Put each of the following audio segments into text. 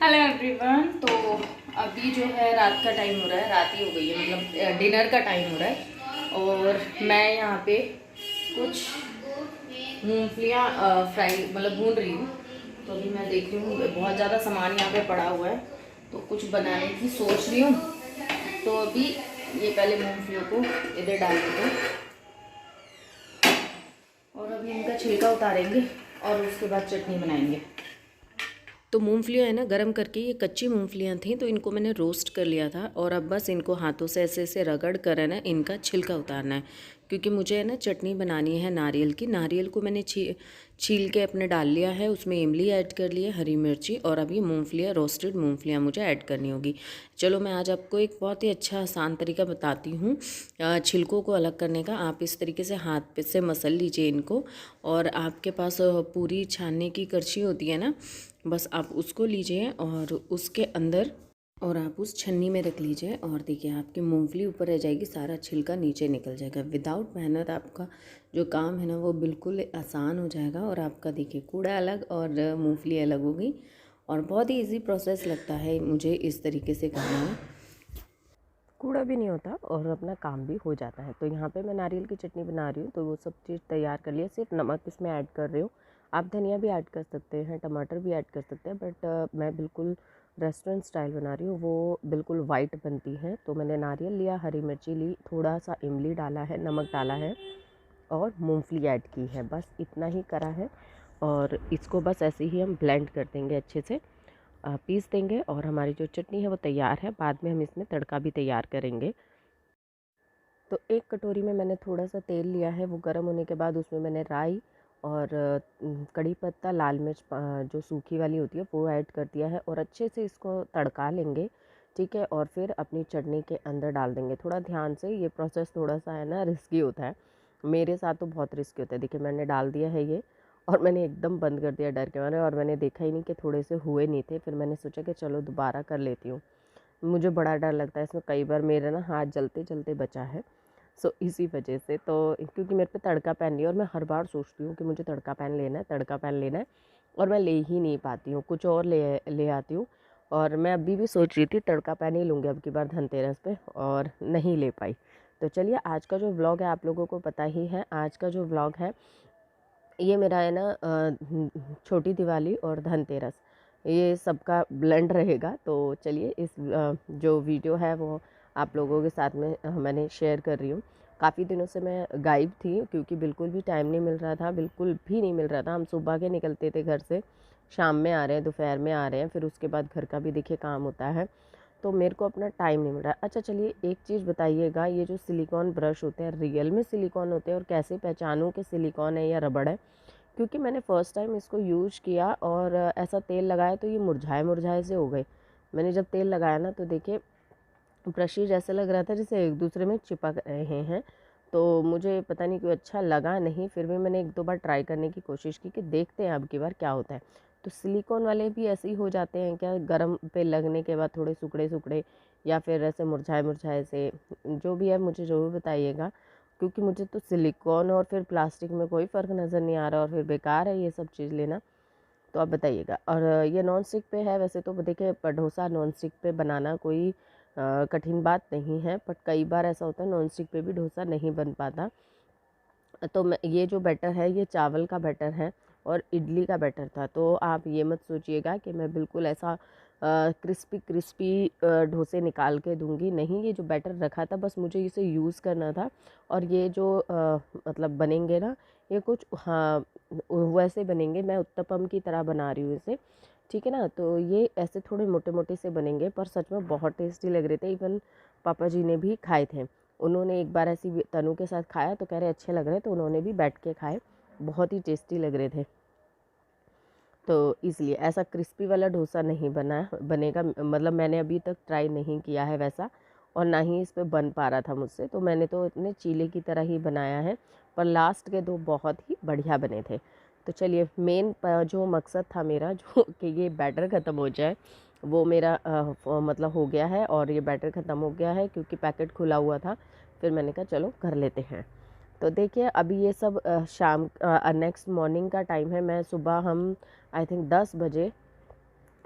Hello everyone. तो अभी जो है रात का टाइम हो रहा है, रात ही हो गई है, मतलब डिनर का टाइम हो रहा है। और मैं यहाँ पे कुछ मूंगफलियाँ फ्राई मतलब भून रही हूँ। तो अभी मैं देख रही हूँ बहुत ज़्यादा सामान यहाँ पे पड़ा हुआ है, तो कुछ बनाने की सोच रही हूँ। तो अभी ये पहले मूंगफलियों को इधर डाल देते हैं और अभी इनका छिलका उतारेंगे और उसके बाद चटनी बनाएंगे। तो मूंगफलियाँ है ना, गरम करके, ये कच्ची मूंगफलियाँ थी तो इनको मैंने रोस्ट कर लिया था और अब बस इनको हाथों से ऐसे ऐसे रगड़ कर है ना इनका छिलका उतारना है। क्योंकि मुझे है ना चटनी बनानी है नारियल की। नारियल को मैंने छील के अपने डाल लिया है, उसमें इमली ऐड कर ली है, हरी मिर्ची, और अभी मूंगफलियाँ, रोस्टेड मूंगफलियाँ मुझे ऐड करनी होगी। चलो मैं आज आपको एक बहुत ही अच्छा आसान तरीका बताती हूँ छिलकों को अलग करने का। आप इस तरीके से हाथ पे से मसल लीजिए इनको, और आपके पास पूरी छानने की करछी होती है ना, बस आप उसको लीजिए और उसके अंदर और आप उस छन्नी में रख लीजिए। और देखिए आपकी मूंगफली ऊपर रह जाएगी, सारा छिलका नीचे निकल जाएगा। विदाउट मेहनत आपका जो काम है ना वो बिल्कुल आसान हो जाएगा। और आपका देखिए कूड़ा अलग और मूंगफली अलग होगी। और बहुत ही इजी प्रोसेस लगता है मुझे इस तरीके से करना है, कूड़ा भी नहीं होता और अपना काम भी हो जाता है। तो यहाँ पे मैं नारियल की चटनी बना रही हूँ, तो वो सब चीज़ तैयार कर लिया। सिर्फ नमक इसमें ऐड कर रही हूँ। आप धनिया भी ऐड कर सकते हैं, टमाटर भी ऐड कर सकते हैं, बट मैं बिल्कुल रेस्टोरेंट स्टाइल बना रही हूँ, वो बिल्कुल वाइट बनती है। तो मैंने नारियल लिया, हरी मिर्ची ली, थोड़ा सा इमली डाला है, नमक डाला है और मूंगफली ऐड की है, बस इतना ही करा है। और इसको बस ऐसे ही हम ब्लेंड कर देंगे, अच्छे से पीस देंगे और हमारी जो चटनी है वो तैयार है। बाद में हम इसमें तड़का भी तैयार करेंगे। तो एक कटोरी में मैंने थोड़ा सा तेल लिया है, वो गर्म होने के बाद उसमें मैंने राई और कड़ी पत्ता, लाल मिर्च जो सूखी वाली होती है वो ऐड कर दिया है और अच्छे से इसको तड़का लेंगे। ठीक है, और फिर अपनी चटनी के अंदर डाल देंगे। थोड़ा ध्यान से, ये प्रोसेस थोड़ा सा है ना रिस्की होता है, मेरे साथ तो बहुत रिस्की होता है। देखिए मैंने डाल दिया है ये, और मैंने एकदम बंद कर दिया डर के मारे, और मैंने देखा ही नहीं कि थोड़े से हुए नहीं थे। फिर मैंने सोचा कि चलो दोबारा कर लेती हूँ। मुझे बड़ा डर लगता है इसमें, कई बार मेरा ना हाथ जलते जलते बचा है। सो इसी वजह से, तो क्योंकि मेरे पे तड़का पैन नहीं है और मैं हर बार सोचती हूँ कि मुझे तड़का पैन लेना है, तड़का पैन लेना है, और मैं ले ही नहीं पाती हूँ, कुछ और ले ले आती हूँ। और मैं अभी भी सोच रही थी तड़का पैन ही लूँगी अब की बार धनतेरस पे, और नहीं ले पाई। तो चलिए आज का जो व्लॉग है आप लोगों को पता ही है। आज का जो व्लॉग है ये मेरा है ना छोटी दिवाली और धनतेरस, ये सबका ब्लेंड रहेगा। तो चलिए इस जो वीडियो है वो आप लोगों के साथ में मैंने शेयर कर रही हूँ। काफ़ी दिनों से मैं गायब थी क्योंकि बिल्कुल भी टाइम नहीं मिल रहा था, बिल्कुल भी नहीं मिल रहा था। हम सुबह के निकलते थे घर से, शाम में आ रहे हैं, दोपहर में आ रहे हैं, फिर उसके बाद घर का भी देखिए काम होता है, तो मेरे को अपना टाइम नहीं मिल रहा है। अच्छा चलिए एक चीज़ बताइएगा, ये जो सिलिकॉन ब्रश होते हैं रियल में सिलिकॉन होते हैं और कैसे पहचानूं कि सिलिकॉन है या रबड़ है? क्योंकि मैंने फ़र्स्ट टाइम इसको यूज़ किया और ऐसा तेल लगाया तो ये मुरझाए मुरझाए से हो गए। मैंने जब तेल लगाया ना तो देखिए ब्रशेज़ ऐसा लग रहा था जैसे एक दूसरे में चिपक रहे हैं। तो मुझे पता नहीं क्यों अच्छा लगा नहीं। फिर भी मैंने 1-2 बार ट्राई करने की कोशिश की कि देखते हैं अब की बार क्या होता है। तो सिलिकॉन वाले भी ऐसे ही हो जाते हैं क्या, गरम पे लगने के बाद थोड़े सुखड़े-सुखड़े, या फिर ऐसे मुरझाए-मुरझाए से? जो भी है मुझे ज़रूर बताइएगा, क्योंकि मुझे तो सिलिकॉन और फिर प्लास्टिक में कोई फ़र्क नज़र नहीं आ रहा और फिर बेकार है ये सब चीज़ लेना। तो आप बताइएगा। और ये नॉन स्टिक पे है वैसे तो, देखिए डोसा नॉन स्टिक पे बनाना कोई कठिन बात नहीं है, बट कई बार ऐसा होता है नॉन स्टिक पे भी डोसा नहीं बन पाता। तो मैं ये जो बैटर है ये चावल का बैटर है और इडली का बैटर था। तो आप ये मत सोचिएगा कि मैं बिल्कुल ऐसा क्रिस्पी क्रिस्पी डोसे निकाल के दूंगी, नहीं। ये जो बैटर रखा था बस मुझे इसे यूज़ करना था। और ये जो मतलब बनेंगे ना, ये कुछ हाँ वैसे बनेंगे, मैं उत्तपम की तरह बना रही हूँ इसे, ठीक है ना। तो ये ऐसे थोड़े मोटे मोटे से बनेंगे, पर सच में बहुत टेस्टी लग रहे थे। इवन पापा जी ने भी खाए थे, उन्होंने एक बार ऐसी तनु के साथ खाया तो कह रहे अच्छे लग रहे, तो उन्होंने भी बैठ के खाए, बहुत ही टेस्टी लग रहे थे। तो इसलिए ऐसा क्रिस्पी वाला डोसा नहीं बनेगा, मतलब मैंने अभी तक ट्राई नहीं किया है वैसा, और ना ही इस पे बन पा रहा था मुझसे। तो मैंने तो इतने चीले की तरह ही बनाया है, पर लास्ट के 2 बहुत ही बढ़िया बने थे। तो चलिए मेन जो मकसद था मेरा जो कि ये बैटर ख़त्म हो जाए, वो मेरा मतलब हो गया है। और ये बैटर ख़त्म हो गया है क्योंकि पैकेट खुला हुआ था। फिर मैंने कहा चलो कर लेते हैं। तो देखिए अभी ये सब शाम नेक्स्ट मॉर्निंग का टाइम है। मैं सुबह हम आई थिंक 10 बजे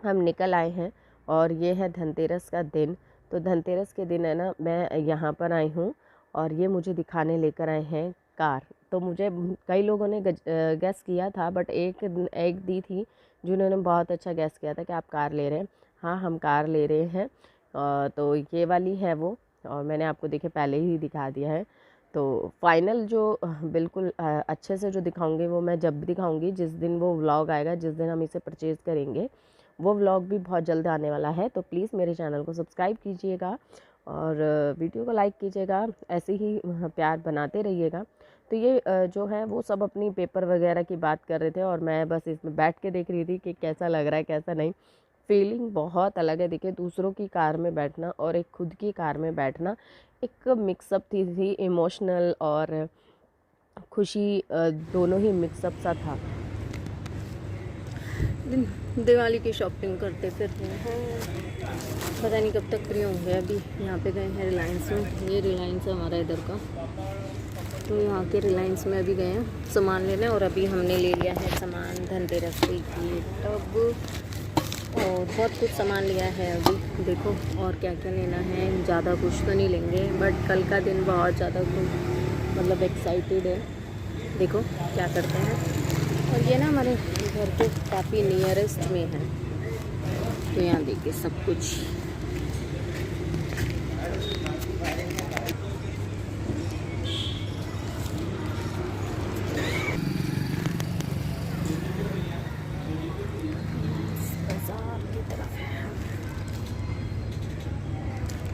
हम निकल आए हैं और ये है धनतेरस का दिन। तो धनतेरस के दिन है ना, मैं यहाँ पर आई हूँ और ये मुझे दिखाने लेकर आए हैं कार। तो मुझे कई लोगों ने गैस किया था, बट एक एक दी थी जिन्होंने बहुत अच्छा गैस किया था कि आप कार ले रहे हैं। हाँ, हम कार ले रहे हैं। तो ये वाली है वो, और मैंने आपको देखे पहले ही दिखा दिया है। तो फाइनल जो बिल्कुल अच्छे से जो दिखाऊंगी वो मैं जब दिखाऊंगी, जिस दिन वो व्लॉग आएगा, जिस दिन हम इसे परचेज़ करेंगे, वो व्लॉग भी बहुत जल्द आने वाला है। तो प्लीज़ मेरे चैनल को सब्सक्राइब कीजिएगा और वीडियो को लाइक कीजिएगा, ऐसे ही प्यार बनाते रहिएगा। तो ये जो है वो सब अपनी पेपर वगैरह की बात कर रहे थे और मैं बस इसमें बैठ के देख रही थी कि कैसा लग रहा है कैसा नहीं। फीलिंग बहुत अलग है। देखिए, दूसरों की कार में बैठना और एक खुद की कार में बैठना एक मिक्सअप थी इमोशनल और खुशी, दोनों ही मिक्सअप सा था। दिवाली की शॉपिंग करते फिर हैं, पता नहीं कब तक फ्री होंगे। अभी यहाँ पे गए हैं रिलायंस में, ये रिलायंस है हमारा इधर का। तो यहाँ के रिलायंस में अभी गए हैं सामान लेने, और अभी हमने ले लिया है सामान धनतेरस की टब, और बहुत कुछ सामान लिया है अभी। देखो और क्या क्या लेना है, ज़्यादा कुछ तो नहीं लेंगे, बट कल का दिन बहुत ज़्यादा मतलब एक्साइटेड है। देखो क्या करते हैं। और ये ना हमारे घर के काफ़ी नियरेस्ट में है, तो यहाँ देखिए सब कुछ। बाजार की तरफ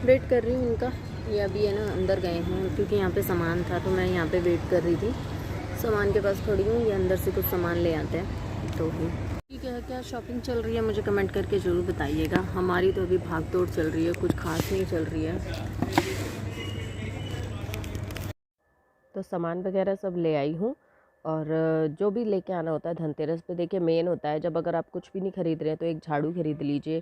वेट कर रही हूँ इनका। ये अभी है ना अंदर गए हैं, क्योंकि यहाँ पे सामान था तो मैं यहाँ पे वेट कर रही थी। सामान के पास खड़ी हूँ, ये अंदर से कुछ सामान ले आते हैं। तो ठीक है, क्या शॉपिंग चल रही है मुझे कमेंट करके ज़रूर बताइएगा। हमारी तो अभी भाग दौड़ चल रही है, कुछ खास नहीं चल रही है। तो सामान वगैरह सब ले आई हूँ, और जो भी लेके आना होता है धनतेरस पे, देखिए मेन होता है जब अगर आप कुछ भी नहीं खरीद रहे हैं तो एक झाड़ू खरीद लीजिए,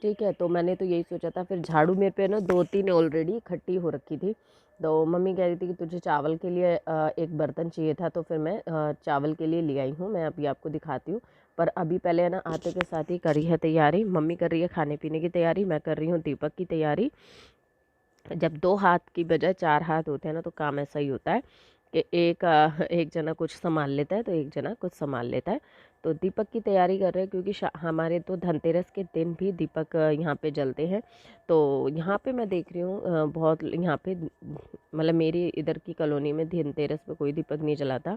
ठीक है। तो मैंने तो यही सोचा था। फिर झाड़ू मेरे पे ना 2-3 ऑलरेडी इकट्ठी हो रखी थी। तो मम्मी कह रही थी कि तुझे चावल के लिए एक बर्तन चाहिए था, तो फिर मैं चावल के लिए ले आई हूँ। मैं अभी आपको दिखाती हूँ, पर अभी पहले है ना आते के साथ ही करी है तैयारी। मम्मी कर रही है खाने पीने की तैयारी, मैं कर रही हूँ दीपक की तैयारी। जब 2 हाथ की बजाय 4 हाथ होते हैं ना, तो काम ऐसा ही होता है कि एक जना कुछ संभाल लेता है तो एक जना कुछ संभाल लेता है। तो दीपक की तैयारी कर रहे हैं, क्योंकि हमारे तो धनतेरस के दिन भी दीपक यहाँ पे जलते हैं। तो यहाँ पे मैं देख रही हूँ बहुत यहाँ पे मतलब मेरी इधर की कॉलोनी में धनतेरस पे कोई दीपक नहीं जलाता।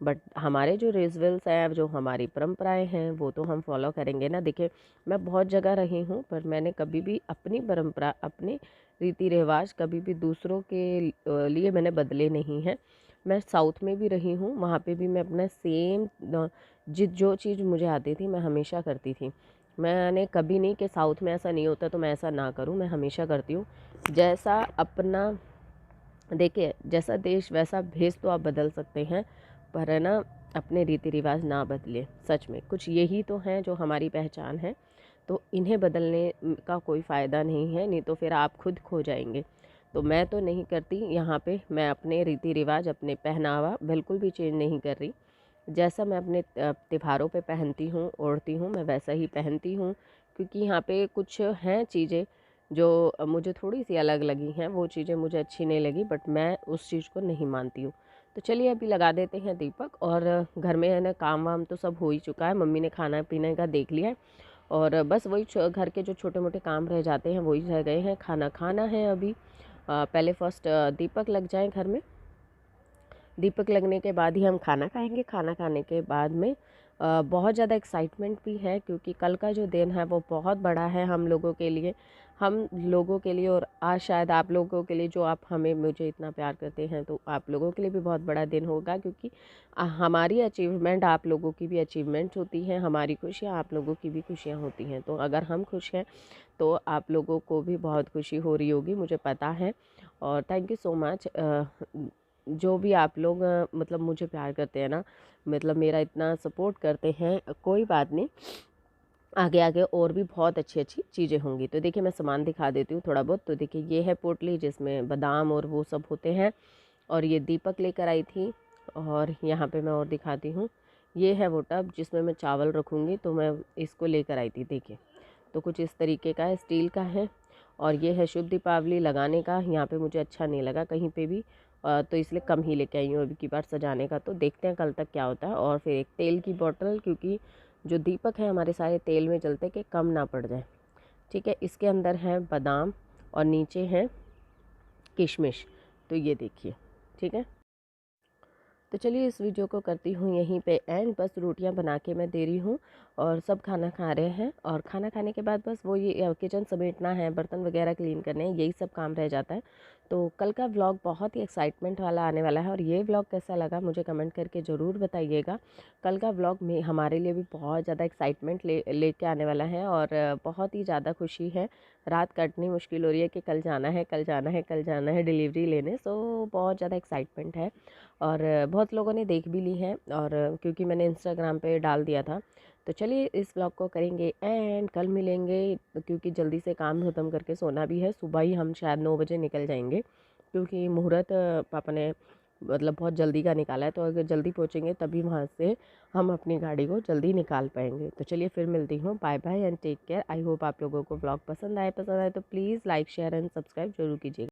बट हमारे जो रिचुअल्स हैं, जो हमारी परंपराएं हैं, वो तो हम फॉलो करेंगे ना। देखिए, मैं बहुत जगह रही हूँ, पर मैंने कभी भी अपनी परंपरा, अपने रीति रिवाज कभी भी दूसरों के लिए मैंने बदले नहीं हैं। मैं साउथ में भी रही हूँ, वहाँ पे भी मैं अपना सेम जो चीज़ मुझे आती थी मैं हमेशा करती थी। मैंने कभी नहीं कि साउथ में ऐसा नहीं होता तो मैं ऐसा ना करूँ, मैं हमेशा करती हूँ। जैसा अपना, देखिए जैसा देश वैसा भेष तो आप बदल सकते हैं, पर है ना अपने रीति रिवाज ना बदले। सच में कुछ यही तो हैं जो हमारी पहचान है, तो इन्हें बदलने का कोई फ़ायदा नहीं है, नहीं तो फिर आप खुद खो जाएंगे। तो मैं तो नहीं करती यहाँ पे, मैं अपने रीति रिवाज, अपने पहनावा बिल्कुल भी चेंज नहीं कर रही। जैसा मैं अपने त्योहारों पे पहनती हूँ, ओढ़ती हूँ, मैं वैसा ही पहनती हूँ। क्योंकि यहाँ पे कुछ हैं चीज़ें जो मुझे थोड़ी सी अलग लगी हैं, वो चीज़ें मुझे अच्छी नहीं लगी, बट मैं उस चीज़ को नहीं मानती हूँ। तो चलिए अभी लगा देते हैं दीपक। और घर में है ना काम वाम तो सब हो ही चुका है, मम्मी ने खाना पीने का देख लिया है, और बस वही घर के जो छोटे मोटे काम रह जाते हैं वही रह गए हैं। खाना खाना है अभी। पहले फर्स्ट दीपक लग जाए घर में, दीपक लगने के बाद ही हम खाना खाएंगे। खाना खाने के बाद में बहुत ज़्यादा एक्साइटमेंट भी है, क्योंकि कल का जो दिन है वो बहुत बड़ा है हम लोगों के लिए, और आज शायद आप लोगों के लिए, जो आप हमें मुझे इतना प्यार करते हैं, तो आप लोगों के लिए भी बहुत बड़ा दिन होगा। क्योंकि हमारी अचीवमेंट आप लोगों की भी अचीवमेंट होती हैं, हमारी खुशियाँ आप लोगों की भी खुशियाँ होती हैं। तो अगर हम खुश हैं तो आप लोगों को भी बहुत खुशी हो रही होगी, मुझे पता है। और थैंक यू सो मच, जो भी आप लोग मतलब मुझे प्यार करते हैं ना, मतलब मेरा इतना सपोर्ट करते हैं। कोई बात नहीं, आगे आगे और भी बहुत अच्छी अच्छी चीज़ें होंगी। तो देखिए मैं सामान दिखा देती हूँ थोड़ा बहुत। तो देखिए ये है पोटली जिसमें बादाम और वो सब होते हैं, और ये दीपक लेकर आई थी। और यहाँ पे मैं और दिखाती हूँ, ये है वो टब जिसमें मैं चावल रखूँगी, तो मैं इसको लेकर आई थी। देखिए तो कुछ इस तरीके का है, स्टील का है। और ये है शुभ दीपावली लगाने का, यहाँ पे मुझे अच्छा नहीं लगा कहीं पे भी, तो इसलिए कम ही लेके आई हूँ अभी की बार सजाने का। तो देखते हैं कल तक क्या होता है। और फिर एक तेल की बोतल, क्योंकि जो दीपक है हमारे सारे तेल में जलते कि कम ना पड़ जाए। ठीक है, इसके अंदर है बादाम और नीचे है किशमिश। तो ये देखिए, ठीक है। तो चलिए इस वीडियो को करती हूँ यहीं पे एंड। बस रोटियां बना के मैं दे रही हूँ और सब खाना खा रहे हैं। और खाना खाने के बाद बस वो ये किचन समेटना है, बर्तन वगैरह क्लीन करने हैं, यही सब काम रह जाता है। तो कल का व्लॉग बहुत ही एक्साइटमेंट वाला आने वाला है और ये व्लॉग कैसा लगा मुझे कमेंट करके ज़रूर बताइएगा। कल का व्लॉग में हमारे लिए भी बहुत ज़्यादा एक्साइटमेंट लेके आने वाला है और बहुत ही ज़्यादा खुशी है। रात कटनी मुश्किल हो रही है कि कल जाना है, कल जाना है, कल जाना है डिलीवरी लेने। सो बहुत ज़्यादा एक्साइटमेंट है और बहुत लोगों ने देख भी ली है, और क्योंकि मैंने इंस्टाग्राम पे डाल दिया था। तो चलिए इस व्लॉग को करेंगे एंड कल मिलेंगे, क्योंकि जल्दी से काम ख़त्म करके सोना भी है। सुबह ही हम शायद 9 बजे निकल जाएंगे, क्योंकि मुहूर्त पापा ने मतलब बहुत जल्दी का निकाला है। तो अगर जल्दी पहुँचेंगे तभी वहाँ से हम अपनी गाड़ी को जल्दी निकाल पाएंगे। तो चलिए फिर मिलती हूँ, bye bye and take care. I hope आप लोगों को व्लॉग पसंद आए तो please like share and subscribe जरूर कीजिएगा।